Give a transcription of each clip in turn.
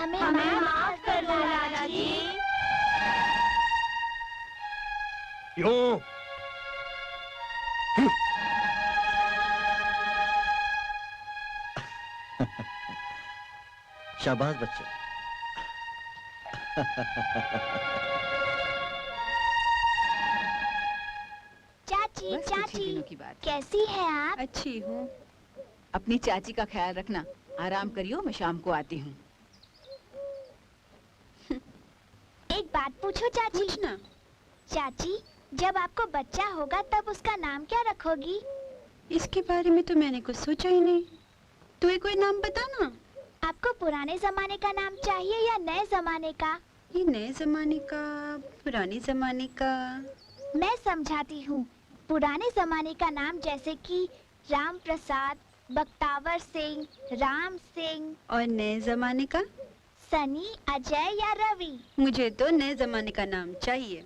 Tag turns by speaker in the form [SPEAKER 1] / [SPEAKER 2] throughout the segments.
[SPEAKER 1] हमें माफ कर दो लाला जी।
[SPEAKER 2] क्यों?
[SPEAKER 3] शाबाश बच्चों।
[SPEAKER 1] चाची चाची कैसी है आप?
[SPEAKER 4] अच्छी हूँ। अपनी चाची का ख्याल रखना। आराम करियो, मैं शाम को आती हूँ।
[SPEAKER 1] एक बात पूछो चाची।
[SPEAKER 4] पूछना।
[SPEAKER 1] चाची, जब आपको बच्चा होगा तब उसका नाम क्या रखोगी?
[SPEAKER 4] इसके बारे में तो मैंने कुछ सोचा ही नहीं। तू ही कोई नाम बता ना।
[SPEAKER 1] आपको पुराने जमाने का नाम चाहिए या नए जमाने का?
[SPEAKER 4] ये नए जमाने का, पुराने जमाने का।
[SPEAKER 1] मैं समझाती हूँ। पुराने जमाने का नाम जैसे कि राम प्रसाद, बख्तावर सिंह, राम सिंह।
[SPEAKER 4] और नए जमाने का?
[SPEAKER 1] सनी, अजय या रवि।
[SPEAKER 4] मुझे तो नए जमाने का नाम चाहिए।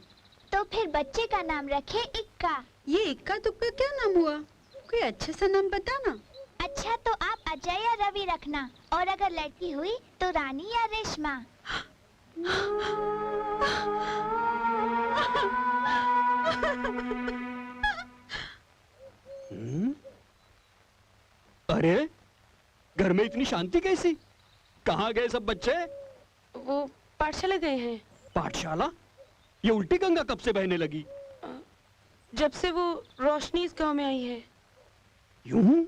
[SPEAKER 1] तो फिर बच्चे का नाम रखे इक्का।
[SPEAKER 4] ये इक्का दुक्का क्या नाम हुआ? कोई अच्छा सा नाम बता ना।
[SPEAKER 1] अच्छा तो आप अजय या रवि रखना, और अगर लड़की हुई तो रानी या रेशमा।
[SPEAKER 2] अरे घर में इतनी शांति कैसी? कहाँ गए सब बच्चे?
[SPEAKER 5] वो पाठशाला गए हैं।
[SPEAKER 2] पाठशाला? ये उल्टी गंगा कब से बहने लगी?
[SPEAKER 5] जब से वो रोशनी इस गांव में आई है।
[SPEAKER 2] यूं?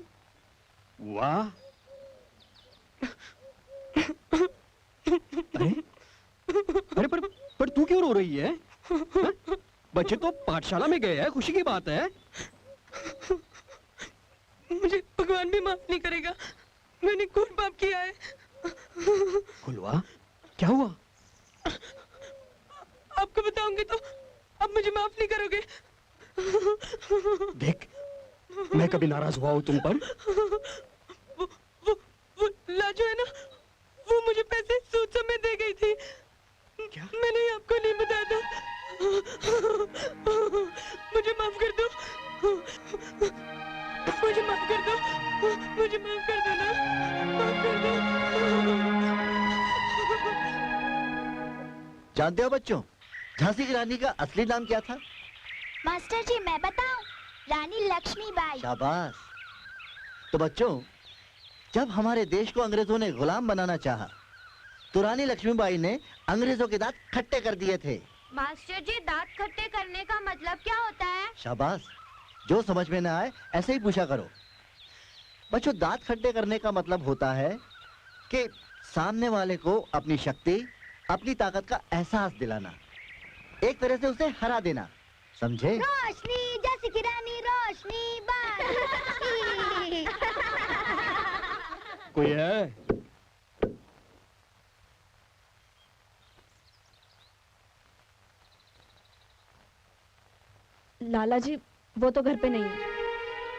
[SPEAKER 2] वाह। अरे अरे पर तू क्यों रो रही है? हा? बच्चे तो पाठशाला में गए हैं, खुशी की बात है।
[SPEAKER 5] मुझे भगवान भी माफ नहीं करेगा। मैंने कौन पाप किया है?
[SPEAKER 2] खुलवा, क्या हुआ?
[SPEAKER 5] आपको बताऊंगी तो आप मुझे माफ नहीं करोगे।
[SPEAKER 2] देख, मैं कभी नाराज हुआ हूँ तुम पर?
[SPEAKER 5] वो लाजो है ना, वो मुझे पैसे सूद समेत दे गई थी।
[SPEAKER 2] क्या?
[SPEAKER 5] मैंने आपको नहीं बताया था। मुझे माफ कर दो। मुझे माफ कर दो। मुझे माफ कर दो ना। माफ कर दो।
[SPEAKER 3] जानते हो बच्चों, झांसी की रानी का असली नाम क्या था?
[SPEAKER 1] मास्टर जी मैं बताऊं, रानी लक्ष्मीबाई।
[SPEAKER 3] शाबाश। तो बच्चों, जब हमारे देश को अंग्रेजों ने गुलाम बनाना चाहा, तो रानी लक्ष्मीबाई ने अंग्रेजों के दांत खट्टे कर दिए थे।
[SPEAKER 1] मास्टर जी, दांत खट्टे करने का मतलब क्या होता है?
[SPEAKER 3] शाबाश, जो समझ में ना आए ऐसे ही पूछा करो। बच्चों, दांत खट्टे करने का मतलब होता है कि सामने वाले को अपनी शक्ति, अपनी ताकत का एहसास दिलाना, एक तरह से उसे हरा देना, समझे?
[SPEAKER 1] रोशनी जैसी की रानी रोशनी बाई।
[SPEAKER 2] कोई है?
[SPEAKER 5] लाला जी, वो तो घर पे नहीं है।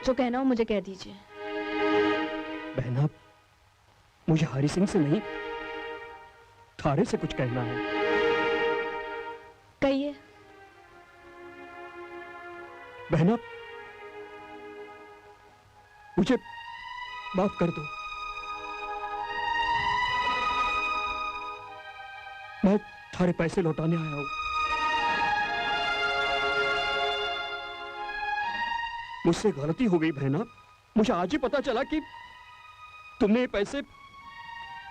[SPEAKER 5] जो कहना हो मुझे कह दीजिए।
[SPEAKER 2] बहना, मुझे हरि सिंह से नहीं, थारे से कुछ कहना है।
[SPEAKER 5] कहिए।
[SPEAKER 2] बहना, मुझे माफ कर दो। मैं थारे पैसे लौटाने आया हूं। मुझसे गलती हो गई बहना। मुझे आज ही पता चला कि तुमने ये पैसे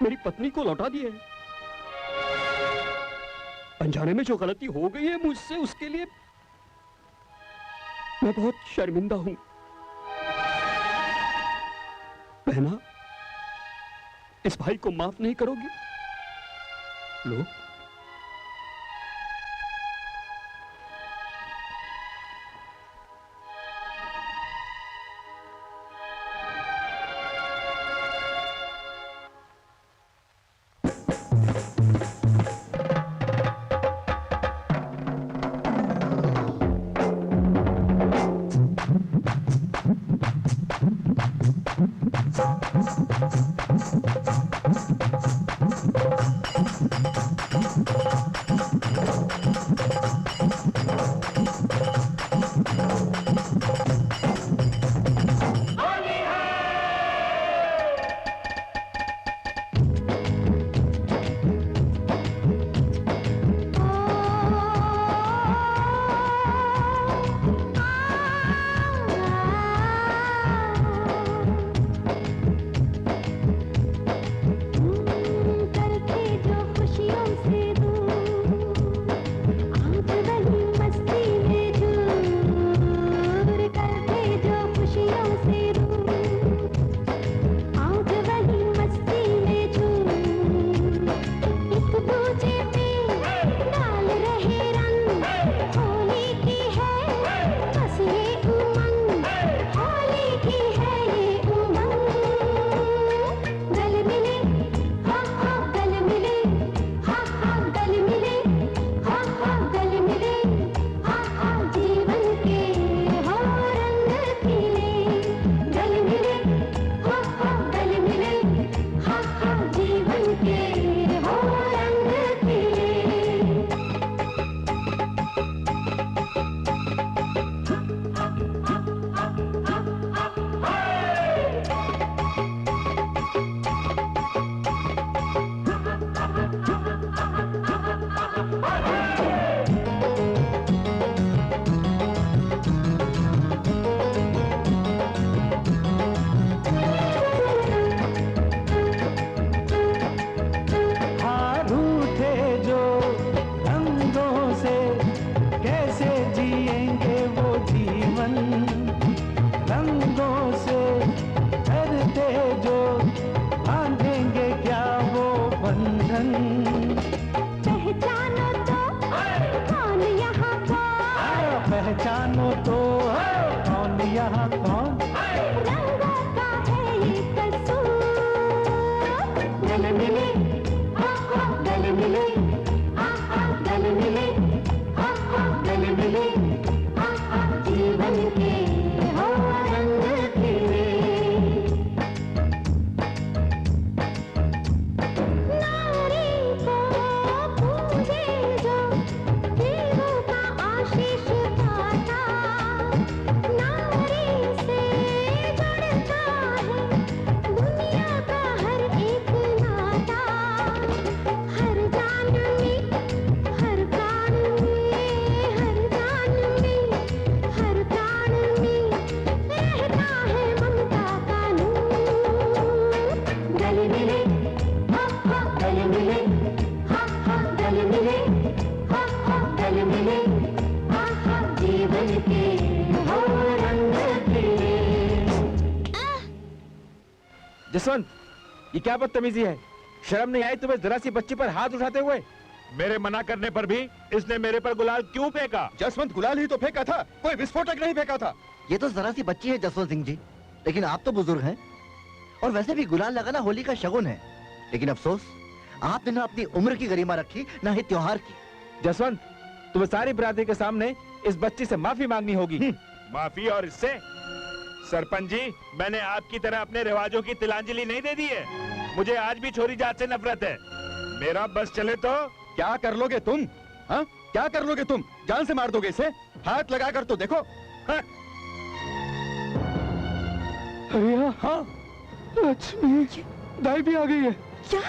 [SPEAKER 2] मेरी पत्नी को लौटा दिए हैं। अनजाने में जो गलती हो गई है मुझसे, उसके लिए मैं बहुत शर्मिंदा हूं। बहना, इस भाई को माफ नहीं करोगी? लो।
[SPEAKER 6] के हो रंग के।
[SPEAKER 7] हाँ रूठे जो रंगों से कैसे जिएंगे वो जीवन, रंगों से डरते जो बांधेंगे क्या वो बंधन।
[SPEAKER 6] पहचानो तो कौन यहाँ कौन,
[SPEAKER 7] पहचानो तो कौन यहाँ कौन,
[SPEAKER 6] रंगों का है ये कसूर। गले मिले गले मिले गले मिले गले मिले जीवन के हो रंग खिले। नारी को पूजे जो देवों का आशीष पाता, नारी से जुड़ता है दुनिया का हर एक नाता। हर जान में हर प्राण में हर जान में हर प्राण में रहता है ममता का नूर। गले मिले गले मिले गले मिले गले मिले जीवन के हो रंग खिले।
[SPEAKER 8] जसवंत, ये क्या बदतमीजी है? शर्म नहीं आई तुम्हें जरा सी बच्ची पर हाथ उठाते हुए?
[SPEAKER 9] मेरे मना करने पर भी इसने मेरे पर गुलाल क्यों फेंका?
[SPEAKER 2] जसवंत गुलाल ही तो फेंका था, कोई विस्फोटक नहीं फेंका था।
[SPEAKER 3] ये तो जरा सी बच्ची है जसवंत सिंह जी, लेकिन आप तो बुजुर्ग हैं और वैसे भी गुलाल लगाना होली का शगुन है। लेकिन अफसोस आपने ना अपनी उम्र की गरिमा रखी ना ही त्योहार की।
[SPEAKER 8] जसवंत, तुम्हें सारी बरादरी के सामने इस बच्ची से माफी मांगनी होगी।
[SPEAKER 9] माफी? और इससे? सरपंच जी, मैंने आपकी तरह अपने रिवाजों की तिलांजलि नहीं दे दी है। मुझे आज भी छोरी जात से नफरत है। मेरा बस चले तो
[SPEAKER 2] क्या कर लोगे तुम? हाँ, क्या कर लोगे तुम? जान से मार दोगे इसे? हाथ लगा कर तो देखो। हाँ। अरे हाँ, लक्ष्मी दाई भी आ गई है।
[SPEAKER 5] क्या?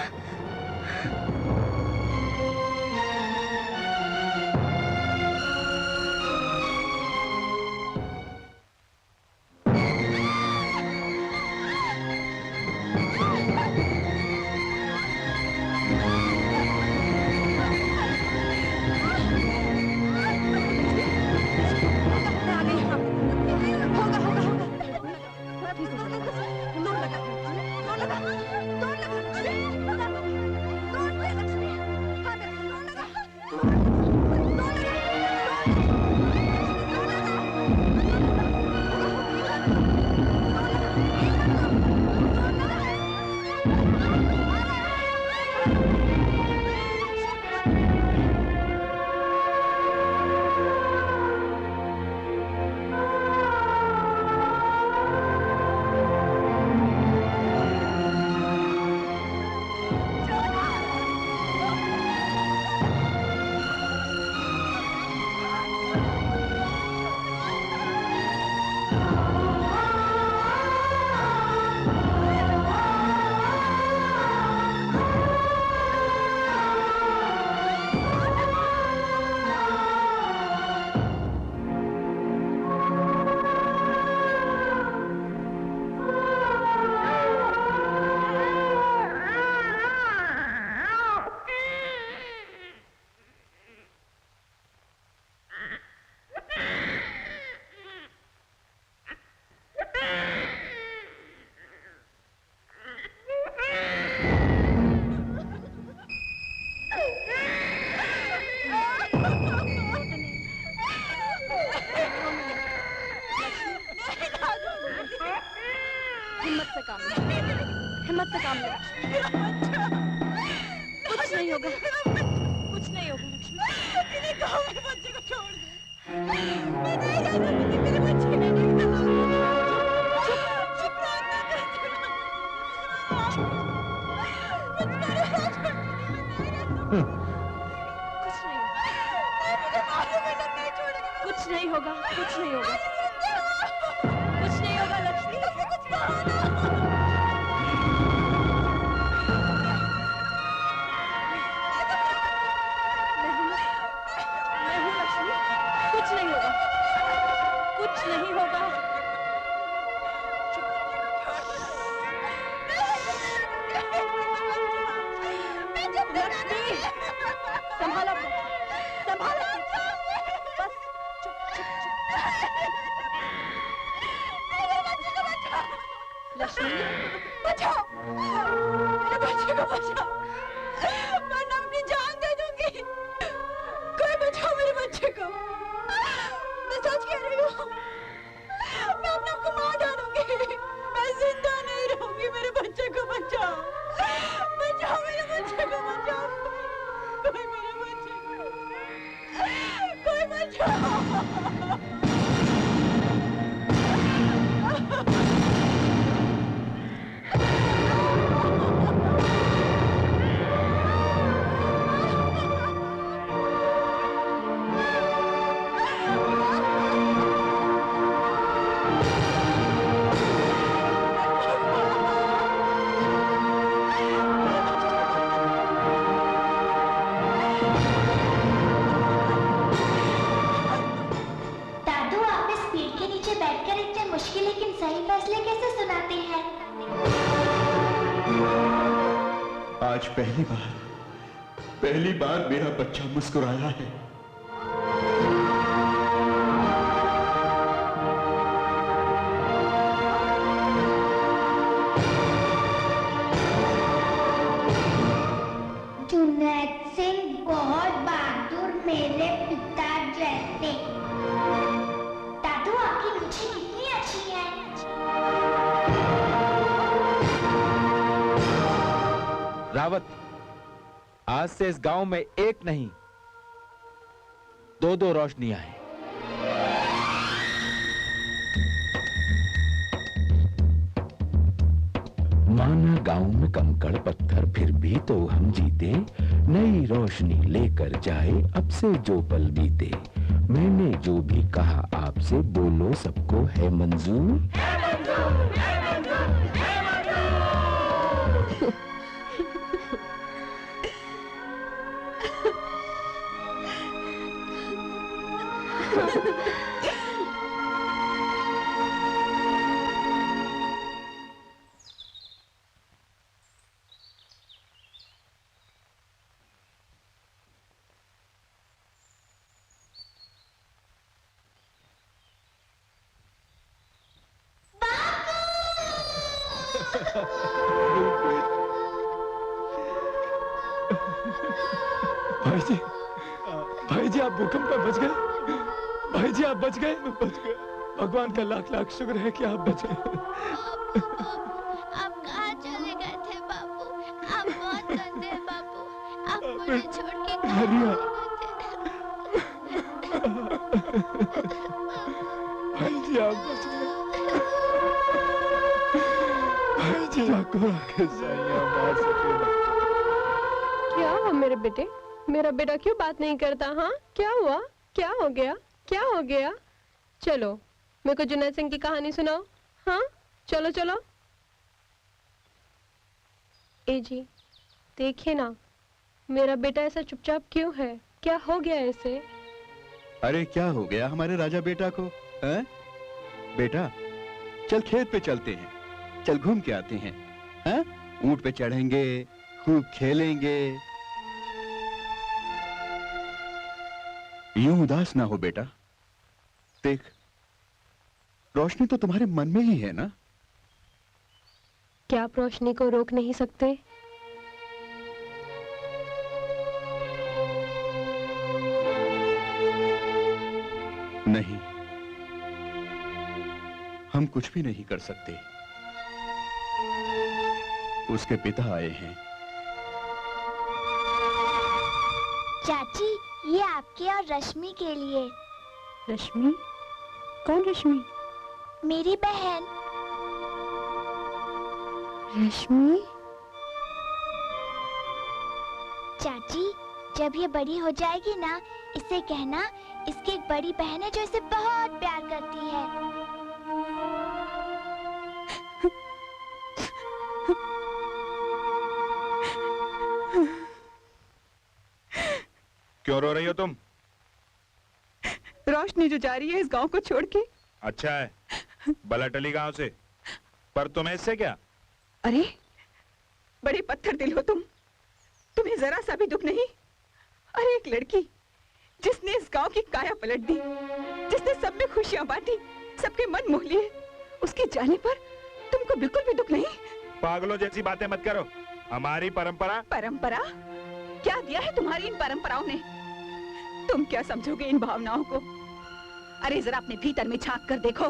[SPEAKER 5] हिम्मत से काम लो, हिम्मत से काम लो। कुछ नहीं होगा, कुछ नहीं होगा लक्ष्मी। मेरे गाँव में बच्चे को छोड़ दे। मैं नहीं जा सकती, मेरे बच्चे को नहीं जा सकती। चुप, चुप रहो। कुछ नहीं होगा, कुछ नहीं होगा, कुछ नहीं होगा लक्ष्मी। मैं हूँ लक्ष्मी, कुछ नहीं होगा, कुछ नहीं होगा। लक्ष्मी, संभालो, संभालो। बस चुप चुप चुप। लक्ष्मी, बचाओ, मेरे बच्चे को बचाओ, वरना अपनी जान दे दूंगी। कोई बचाओ मेरे बच्चे को। मैं सच कह रही हूँ, मैं अपने आप को मार डालूंगी। मैं जिंदा नहीं रहूंगी। मेरे बच्चे को बचाओ, बचाओ मेरे बच्चे को, बचाओ। कोई मेरे बच्चे को, कोई बचाओ।
[SPEAKER 1] दादू, आप इस पेड़ के नीचे बैठकर इतने मुश्किल लेकिन सही फैसले कैसे सुनाते हैं?
[SPEAKER 2] आज पहली बार मेरा बच्चा मुस्कुराया है।
[SPEAKER 1] जुनैद सिंह बहुत बहादुर, मेरे पिता जैसे। दादू, आपकी मूछें कितनी अच्छी है।
[SPEAKER 8] रावत, आज से इस गांव में एक नहीं, दो रोशनियां हैं।
[SPEAKER 10] माना गांव में कंकड़ पत्थर, फिर भी तो हम जीते। नई रोशनी लेकर जाए अब से जो पल बीते। मैंने जो भी कहा आपसे, बोलो सबको है मंजूर? है मंजूर, है मंजूर, है मंजूर।
[SPEAKER 2] भाई जी आप भूकंप में बच गए। भाई जी आप बच गए। भगवान का लाख लाख शुक्र है कि आप बच गए।
[SPEAKER 1] आप कहाँ चले गए थे बापू? आप बहुत गंदे हैं बापू। आप मुझे छोड़ के कहाँ चले गए थे?
[SPEAKER 2] भाई जी आप बच गए। भाई जी आपको आके साइयां मार सके।
[SPEAKER 11] क्या हुआ मेरे बेटे? मेरा बेटा क्यों बात नहीं करता? हाँ, क्या हुआ? क्या हो गया? क्या हो गया? चलो मेरे को जुनैद सिंह की कहानी सुनाओ। हाँ चलो चलो। ए जी देखिए ना, मेरा बेटा ऐसा चुपचाप क्यों है? क्या हो गया ऐसे?
[SPEAKER 12] अरे क्या हो गया हमारे राजा बेटा को? हैं? बेटा चल खेत पे चलते हैं, चल घूम के आते हैं। हैं? ऊंट पे चढ़ेंगे, खूब खेलेंगे। यूं उदास ना हो बेटा, देख रोशनी तो तुम्हारे मन में ही है ना।
[SPEAKER 11] क्या आप रोशनी को रोक नहीं सकते?
[SPEAKER 12] नहीं, हम कुछ भी नहीं कर सकते। उसके पिता आए हैं।
[SPEAKER 1] चाची, ये आपके और रश्मि के लिए।
[SPEAKER 11] रश्मि? कौन रश्मि?
[SPEAKER 1] मेरी बहन।
[SPEAKER 11] रश्मि?
[SPEAKER 1] चाची, जब ये बड़ी हो जाएगी ना, इससे कहना इसकी एक बड़ी बहन है जो इसे बहुत प्यार करती है।
[SPEAKER 9] क्यों रो रही हो तुम?
[SPEAKER 4] रोशनी जो जा रही है इस गांव को छोड़ के।
[SPEAKER 9] अच्छा है, बलाटली गांव से, पर तुम्हें इससे क्या?
[SPEAKER 4] अरे बड़े पत्थर दिल हो तुम, तुम्हें जरा सा भी दुख नहीं? अरे एक लड़की जिसने इस गांव की काया पलट दी, जिसने सब में खुशियां बांटी, सबके मन मोह लिए, उसके जाने पर तुमको बिल्कुल भी दुख नहीं?
[SPEAKER 9] पागलों जैसी बातें मत करो। हमारी परंपरा।
[SPEAKER 4] परंपरा? क्या दिया है तुम्हारी इन परंपराओं ने? तुम क्या समझोगे इन भावनाओं को? अरे जरा अपने भीतर में झांक कर देखो,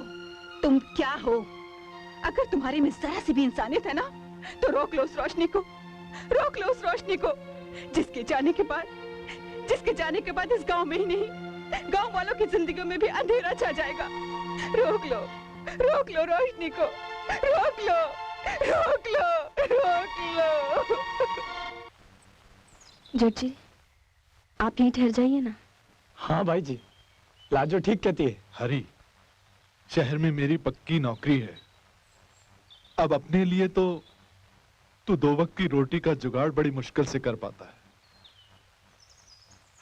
[SPEAKER 4] तुम क्या हो? अगर तुम्हारे में जरा सी भी इंसानियत है ना, तो रोक लो उस रोशनी को, रोक लो उस रोशनी को, जिसके जाने के बाद इस गांव में ही नहीं, गांव वालों की जिंदगियों में भी अंधेरा छा जाएगा। रोक लो रोशनी को, रोक लो, रोक लो, रोक लो।
[SPEAKER 11] जट जी, आप यहीं ठहर जाइए ना।
[SPEAKER 2] हाँ भाई जी, लाजो ठीक कहती है।
[SPEAKER 13] हरी, शहर में मेरी पक्की नौकरी है। अब अपने लिए तो तू 2 वक्त की रोटी का जुगाड़ बड़ी मुश्किल से कर पाता है।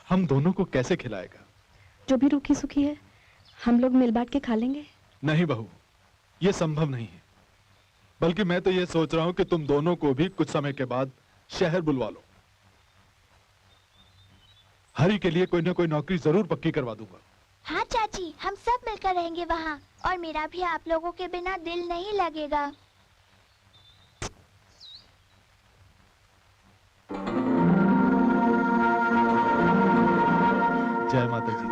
[SPEAKER 13] हम दोनों को कैसे खिलाएगा?
[SPEAKER 11] जो भी रूखी सूखी है हम लोग मिल बांट के खा लेंगे।
[SPEAKER 13] नहीं बहू, ये संभव नहीं है। बल्कि मैं तो ये सोच रहा हूं कि तुम दोनों को भी कुछ समय के बाद शहर बुलवा लो। हरी के लिए कोई ना कोई नौकरी जरूर पक्की करवा दूंगा।
[SPEAKER 1] हाँ चाची, हम सब मिलकर रहेंगे वहाँ, और मेरा भी आप लोगों के बिना दिल नहीं लगेगा।
[SPEAKER 13] जय माता जी।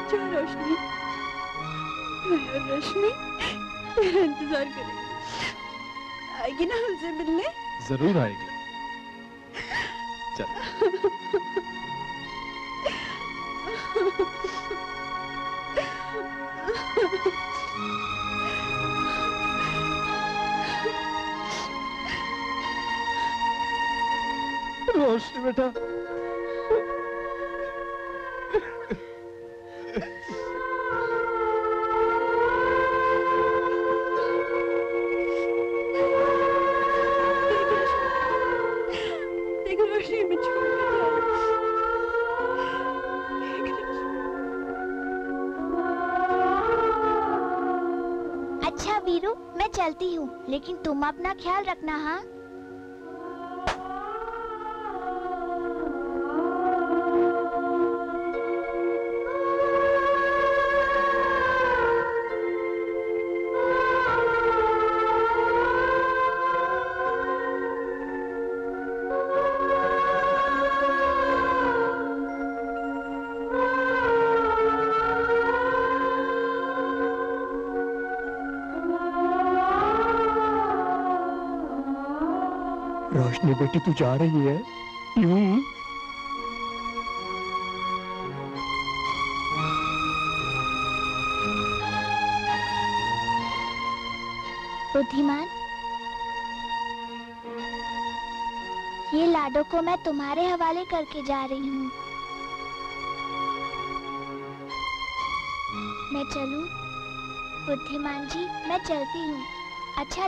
[SPEAKER 5] जा रोशनी, रोशनी तेरा इंतजार करेगी, आएगी ना हमसे मिलने?
[SPEAKER 13] जरूर आएगी। चल।
[SPEAKER 2] रोशनी बेटा,
[SPEAKER 5] देखो रोशनी में छोड़ के जा रही है।
[SPEAKER 1] अच्छा वीरू, मैं चलती हूँ, लेकिन तुम अपना ख्याल रखना। हाँ।
[SPEAKER 2] रोशनी बेटी तू जा रही है? यूं?
[SPEAKER 1] बुद्धिमान, ये लाडो को मैं तुम्हारे हवाले करके जा रही हूँ। मैं चलूं? बुद्धिमान जी, मैं चलती हूँ। अच्छा